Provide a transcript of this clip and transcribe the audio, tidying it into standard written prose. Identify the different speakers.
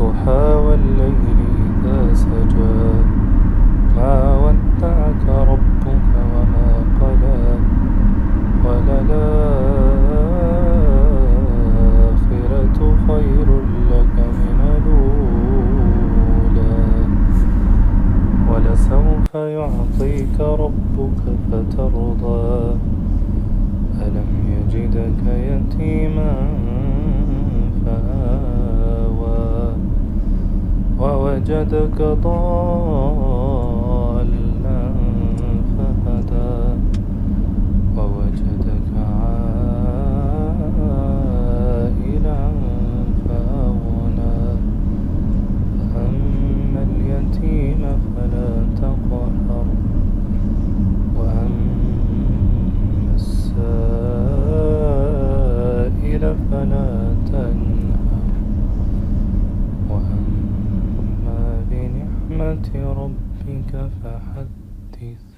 Speaker 1: والضحى والليل إذا سجى ما ودعك ربك وما قلى وللآخرة خير لك من الأولى ولسوف يعطيك ربك فترضى ألم يجدك يتيما فآوى ووجدك ضالا فهدى ووجدك عائلا فأغنى فأما اليتيم فلا تقهر وأما السائل فلا تنهر وأما بنعمة ربك فحدث